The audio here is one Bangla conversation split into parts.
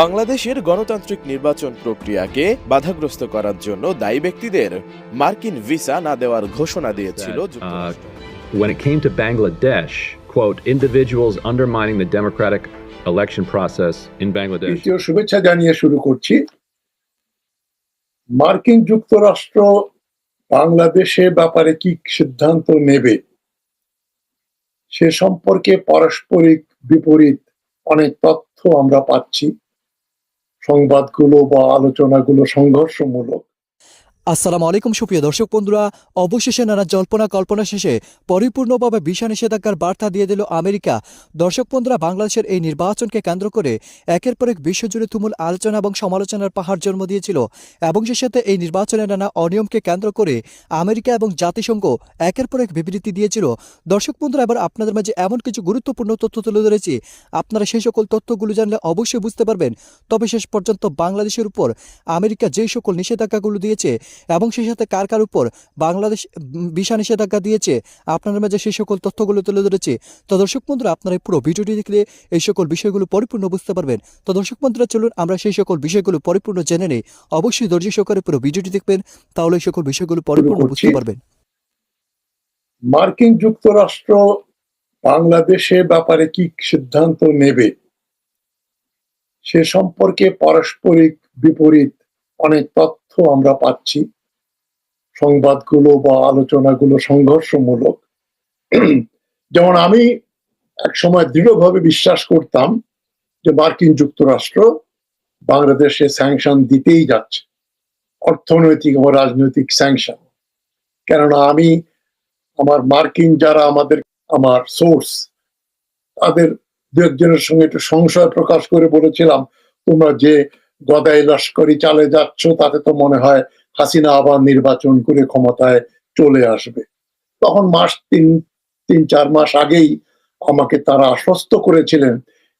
বাংলাদেশের গণতান্ত্রিক নির্বাচন প্রক্রিয়াকে বাধাগ্রস্ত করার জন্য দায়ী ব্যক্তিদের মার্কিন ভিসা না দেওয়ার ঘোষণা দিয়েছিল যুক্তরাষ্ট্র। When it came to Bangladesh, quote, individuals undermining the democratic election process in Bangladesh. শুভেচ্ছা জানিয়ে শুরু করছি। মার্কিন যুক্তরাষ্ট্র বাংলাদেশের ব্যাপারে কি সিদ্ধান্ত নেবে সে সম্পর্কে পারস্পরিক বিপরীত অনেক তথ্য আমরা পাচ্ছি। সংবাদগুলো বা আলোচনাগুলো সংঘর্ষমূলক। আসসালামু আলাইকুম সুপ্রিয় দর্শক বন্ধুরা, অবশেষে নানা জল্পনা কল্পনা শেষে পরিপূর্ণভাবে ভিসা নিষেধাজ্ঞার বার্তা দিয়ে দিল আমেরিকা। দর্শক বন্ধুরা, বাংলাদেশের এই নির্বাচনকে কেন্দ্র করে একের পর এক বিশ্বজুড়ে তুমুল আলোচনা এবং সমালোচনার পাহাড় জন্ম দিয়েছিল এবং সে সাথে এই নির্বাচনের নানা অনিয়মকে কেন্দ্র করে আমেরিকা এবং জাতিসংঘ একের পর এক বিবৃতি দিয়েছিল। দর্শক বন্ধুরা, এবার আপনাদের মাঝে এমন কিছু গুরুত্বপূর্ণ তথ্য তুলে ধরেছি, আপনারা সেই সকল তথ্যগুলো জানলে অবশ্যই বুঝতে পারবেন। তবে শেষ পর্যন্ত বাংলাদেশের উপর আমেরিকা যেই সকল নিষেধাজ্ঞাগুলো দিয়েছে এবং সেই সাথে কার কার উপর বাংলাদেশ ভিসা নিষেধাজ্ঞা দিয়েছে, আপনাদের মাঝে সেই সকল তথ্যগুলো তুলে ধরেছে। তো দর্শক বন্ধুরা, আপনারা পুরো ভিডিওটি দেখলে এই সকল বিষয়গুলো পরিপূর্ণ বুঝতে পারবেন। তো দর্শক বন্ধুরা, চলুন আমরা সেই সকল বিষয়গুলো পরিপূর্ণ জেনে নেই। অবশ্যই ধৈর্য সহকারে পুরো ভিডিওটি দেখবেন, তাহলে এই সকল বিষয়গুলো পরিপূর্ণ বুঝতে পারবেন। মার্কিন যুক্তরাষ্ট্র বাংলাদেশের ব্যাপারে কি সিদ্ধান্ত নেবে সে সম্পর্কে পারস্পরিক বিপরীত অনেক তথ্য আমরা পাচ্ছি। সংবাদগুলো বা আলোচনাগুলো সংঘর্ষমূলক। যেমন আমি এক সময় দৃঢ়ভাবে বিশ্বাস করতাম যে মার্কিন যুক্তরাষ্ট্র বাংলাদেশে স্যাংশন দিতেই যাচ্ছে, অর্থনৈতিক ও রাজনৈতিক স্যাংশন। কেননা আমি আমার মার্কিন যারা আমার সোর্স, তাদের দু একজনের সঙ্গে একটু সংশয় প্রকাশ করে বলেছিলাম, তোমরা যে গদাই লস্করি চালে যাচ্ছ তাতে তো মনে হয় হাসিনা আবার নির্বাচন করে ক্ষমতায় চলে আসবে। তখন তিন চার মাস আগেই আমাকে তারা আশ্বস্ত করেছিলেন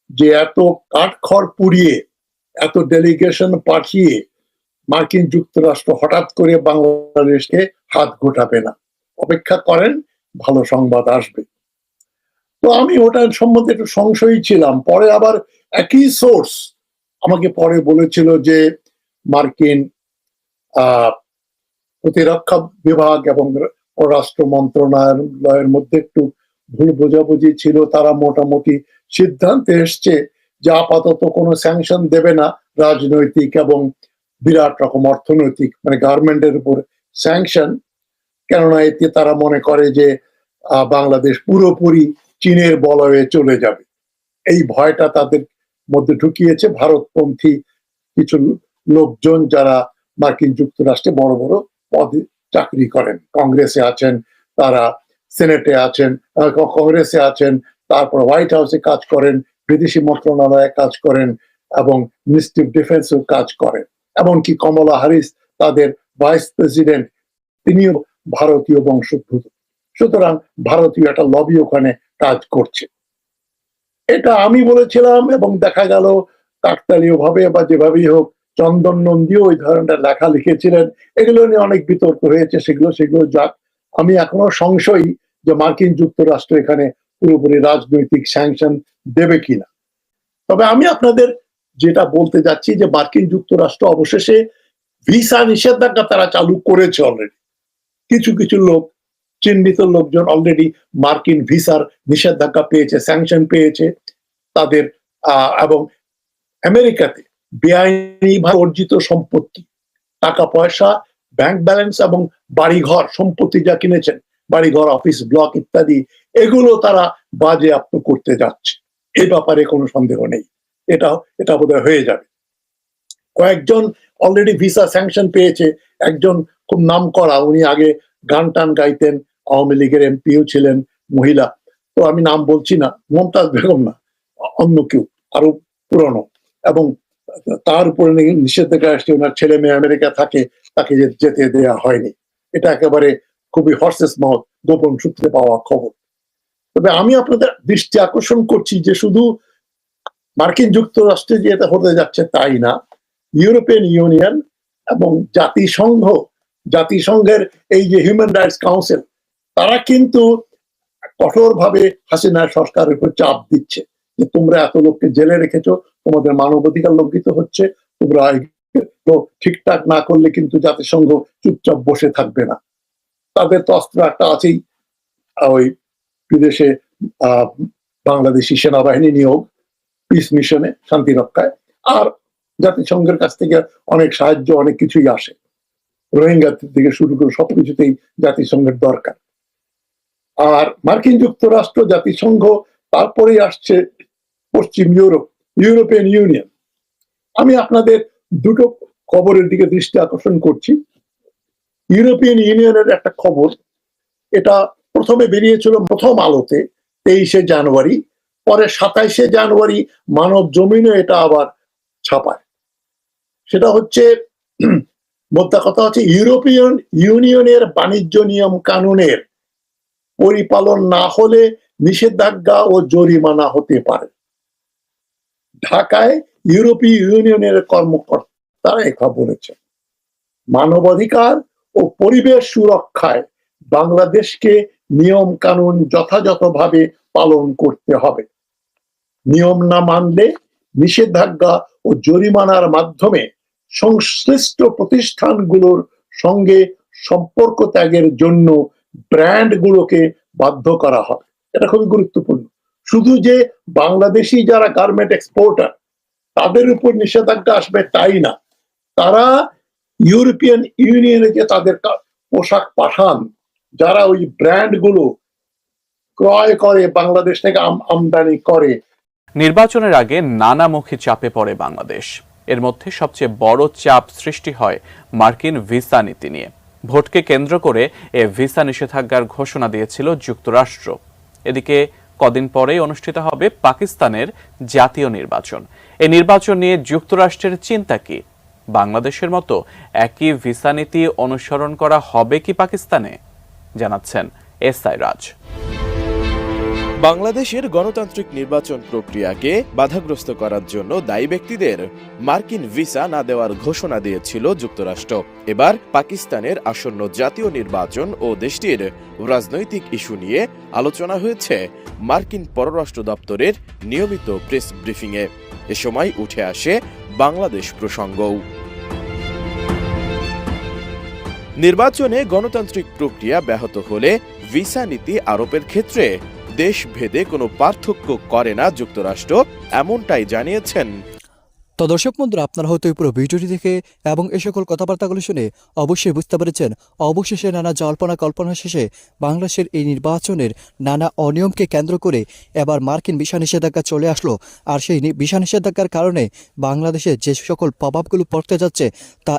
যে এত কাঠখড় পুড়িয়ে এত ডেলিগেশন পাঠিয়ে মার্কিন যুক্তরাষ্ট্র হঠাৎ করে বাংলাদেশকে হাত গোটাবে না, অপেক্ষা করেন, ভালো সংবাদ আসবে। তো আমি ওটার সম্বন্ধে একটু সংশয়ী ছিলাম। পরে আবার একই সোর্স আমাকে পরে বলেছিল যে মার্কিন প্রতিরক্ষা বিভাগ এবং পররাষ্ট্র মন্ত্রণালয়ের মধ্যে একটু ভুল বোঝাবুঝি ছিল। তারা মোটামুটি সিদ্ধান্তে এসছে যে আপাতত কোনো স্যাংশন দেবে না রাজনৈতিক এবং বিরাট রকম অর্থনৈতিক, মানে গার্মেন্টের উপর স্যাংশন। কেননা এতে তারা মনে করে যে বাংলাদেশ পুরোপুরি চীনের বলয়ে চলে যাবে। এই ভয়টা তাদের মধ্যে ঢুকিয়েছে ভারতপন্থী কিছু লোকজন যারা মার্কিন যুক্তরাষ্ট্রে বড় বড় পদে চাকরি করেন, কংগ্রেসে আছেন, তারা সেনেটে আছেন, কংগ্রেসে আছেন, তারপর হোয়াইট হাউসে কাজ করেন, বিদেশি মন্ত্রণালয়ে কাজ করেন এবং মিনিস্ট্রি অফ ডিফেন্সেও কাজ করেন। এমনকি কমলা হ্যারিস তাদের ভাইস প্রেসিডেন্ট, তিনিও ভারতীয় বংশোদ্ভূত। সুতরাং ভারতীয় একটা লবি ওখানে কাজ করছে। এটা আমি বলেছিলাম এবং দেখা গেল কাকতালীয় ভাবে বা যেভাবেই হোক চন্দন নন্দীও ওই ধরনের লেখা লিখেছিলেন। এগুলো নিয়ে অনেক বিতর্ক হয়েছে, সেগুলো যাক। আমি এখনো সংশয়ী যে মার্কিন যুক্তরাষ্ট্র এখানে পুরোপুরি রাজনৈতিক স্যাংশন দেবে কিনা। তবে আমি আপনাদের যেটা বলতে যাচ্ছি যে মার্কিন যুক্তরাষ্ট্র অবশেষে ভিসা নিষেধাজ্ঞা তারা চালু করেছে অলরেডি। কিছু কিছু লোক, চিহ্নিত লোকজন অলরেডি মার্কিন ভিসার নিষেধাজ্ঞা পেয়েছে, স্যাংশন পেয়েছে তাদের। এবং আমেরিকাতে বেআইনিভাবে অর্জিত সম্পত্তি, টাকা পয়সা, ব্যাংক ব্যালেন্স এবং বাড়িঘর সম্পত্তি যা কিনেছেন, বাড়িঘর, অফিস ব্লক ইত্যাদি, এগুলো তারা বাজেয়াপ্ত করতে যাচ্ছে। এই ব্যাপারে কোনো সন্দেহ নেই, এটা বোধহয় হয়ে যাবে। কয়েকজন অলরেডি ভিসা স্যাংশন পেয়েছে। একজন খুব নাম করা, উনি আগে গান টান গাইতেন, আওয়ামী লীগের এমপিও ছিলেন, মহিলা, তো আমি নাম বলছি না, মমতাজ বেগম না, অন্য কেউ আরো পুরনো, এবং তার উপরে নিষেধাজ্ঞা আসছে। ওনার ছেলে মেয়ে আমেরিকা থাকে, তাকে যেতে দেওয়া হয়নি। এটা একেবারে খুবই হর্সেস মাউথ, গোপন সূত্রে পাওয়া খবর। তবে আমি আপনাদের দৃষ্টি আকর্ষণ করছি যে শুধু মার্কিন যুক্তরাষ্ট্রে যে এটা হতে যাচ্ছে তাই না, ইউরোপিয়ান ইউনিয়ন এবং জাতিসংঘের এই যে হিউম্যান রাইটস কাউন্সিল, তারা কিন্তু কঠোরভাবে হাসিনা সরকারের উপর চাপ দিচ্ছে যে তোমরা এত লোককে জেলে রেখেছো, তোমাদের মানবাধিকার লঙ্ঘিত হচ্ছে, তোমরা এগুলো ঠিকঠাক না করলে কিন্তু জাতিসংঘ চুপচাপ বসে থাকবে না। তাদের তো অস্ত্র একটা আছেই, ওই বিদেশে বাংলাদেশি সেনাবাহিনী নিয়োগ, পিস মিশনে, শান্তি রক্ষায়, আর জাতিসংঘের কাছ থেকে অনেক সাহায্য, অনেক কিছুই আসে, রোহিঙ্গা থেকে শুরু করে সবকিছুতেই জাতিসংঘের দরকার। আর মার্কিন যুক্তরাষ্ট্র, জাতিসংঘ, তারপরেই আসছে পশ্চিম ইউরোপ, ইউরোপিয়ান ইউনিয়ন। আমি আপনাদের দুটো খবরের দিকে দৃষ্টি আকর্ষণ করছি। ইউরোপিয়ান ইউনিয়নের একটা খবর, এটা প্রথমে বেরিয়েছিল প্রথম আলোতে 23শে জানুয়ারি, পরে 27শে জানুয়ারি মানব জমিনে এটা আবার ছাপায়। সেটা হচ্ছে, মোদ্দা কথা হচ্ছে, ইউরোপিয়ান ইউনিয়নের বাণিজ্য নিয়ম কানুনের পরিপালন না হলে নিষেধাজ্ঞা ও জরিমানা হতে পারে। ঢাকায় ইউরোপীয় ইউনিয়নের কর্মকর্তারা একথা বলেছেন। মানবাধিকার ও পরিবেশ সুরক্ষায় বাংলাদেশকে নিয়ম কানুন যথাযথভাবে পালন করতে হবে। নিয়ম না মানলে নিষেধাজ্ঞা ও জরিমানার মাধ্যমে সংশ্লিষ্ট প্রতিষ্ঠানগুলোর সঙ্গে সম্পর্ক ত্যাগের জন্য ব্র্যান্ডগুলোকে বাধ্য করা হবে। এটা খুবই গুরুত্বপূর্ণ। শুধু যে বাংলাদেশি যারা গার্মেন্ট এক্সপোর্টার তাদের উপর নিষেধাজ্ঞা আসবে তাই না, তারা ইউরোপিয়ান ইউনিয়নে যে তাদের পোশাক পাঠান, যারা ওই ব্র্যান্ডগুলো ক্রয় করে, বাংলাদেশ থেকে আমদানি করে। নির্বাচনের আগে নানামুখী চাপে পড়ে বাংলাদেশ। এর মধ্যে সবচেয়ে বড় চাপ সৃষ্টি হয় মার্কিন ভিসা নীতি নিয়ে। ভোটকে কেন্দ্র করে এ ভিসা নিষেধাজ্ঞার ঘোষণা দিয়েছিল যুক্তরাষ্ট্র। এদিকে কদিন পরেই অনুষ্ঠিত হবে পাকিস্তানের জাতীয় নির্বাচন। এই নির্বাচন নিয়ে যুক্তরাষ্ট্রের চিন্তা কি? বাংলাদেশের মতো একই ভিসা নীতি অনুসরণ করা হবে কি পাকিস্তানে? জানাচ্ছেন এসআই রাজ। বাংলাদেশের গণতান্ত্রিক নির্বাচন প্রক্রিয়াকে বাধাগ্রস্ত করার জন্য দায়ী ব্যক্তিদের মার্কিন ভিসা না দেওয়ার ঘোষণা দিয়েছিল যুক্তরাষ্ট্র। এবার পাকিস্তানের আসন্ন জাতীয় নির্বাচন ও দেশটির রাজনৈতিক ইস্যু নিয়ে আলোচনা হয়েছে মার্কিন পররাষ্ট্র দপ্তরের নিয়মিত প্রেস ব্রিফিংয়ে। এ সময় উঠে আসে বাংলাদেশ প্রসঙ্গও। নির্বাচনে গণতান্ত্রিক প্রক্রিয়া ব্যাহত হলে ভিসা নীতি আরোপের ক্ষেত্রে দেশভেদে কোনো পার্থক্য করে না যুক্তরাষ্ট্র, এমনটাই জানিয়েছেন। তো দর্শক বন্ধুরা, আপনারা হয়তো এই পুরো ভিডিওটি দেখে এবং এই সকল কথাবার্তাগুলো শুনে অবশ্যই বুঝতে পেরেছেন, অবশেষে নানা জল্পনা কল্পনা শেষে বাংলাদেশের এই নির্বাচনের নানা অনিয়মকে কেন্দ্র করে এবার মার্কিন ভিসা নিষেধাজ্ঞা চলে আসলো। আর সেই ভিসা নিষেধাজ্ঞার কারণে বাংলাদেশে যে সকল প্রভাবগুলো পড়তে যাচ্ছে তা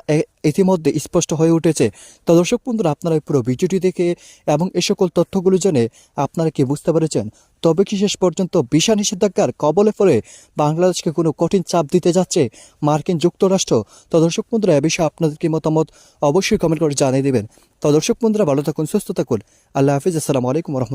ইতিমধ্যে স্পষ্ট হয়ে উঠেছে। তো দর্শক বন্ধুরা, আপনারা এই পুরো ভিডিওটি দেখে এবং এই সকল তথ্যগুলো জেনে আপনারা কি বুঝতে পেরেছেন? তবে কি শেষ পর্যন্ত ভিসা নিষেধাজ্ঞার কবলে পড়ে বাংলাদেশকে কোনো কঠিন চাপ দিতে যাচ্ছে মার্কিন যুক্তরাষ্ট্র? তো দর্শক বন্ধুরা, এ বিষয়ে আপনাদের কি মতামত অবশ্যই কমেন্ট করে জানিয়ে দেবেন। তো দর্শক বন্ধুরা, ভালো থাকুন, সুস্থ থাকুন। আল্লাহ হাফিজ। আসসালামু আলাইকুম ওয়া রাহমাতুল্লাহ।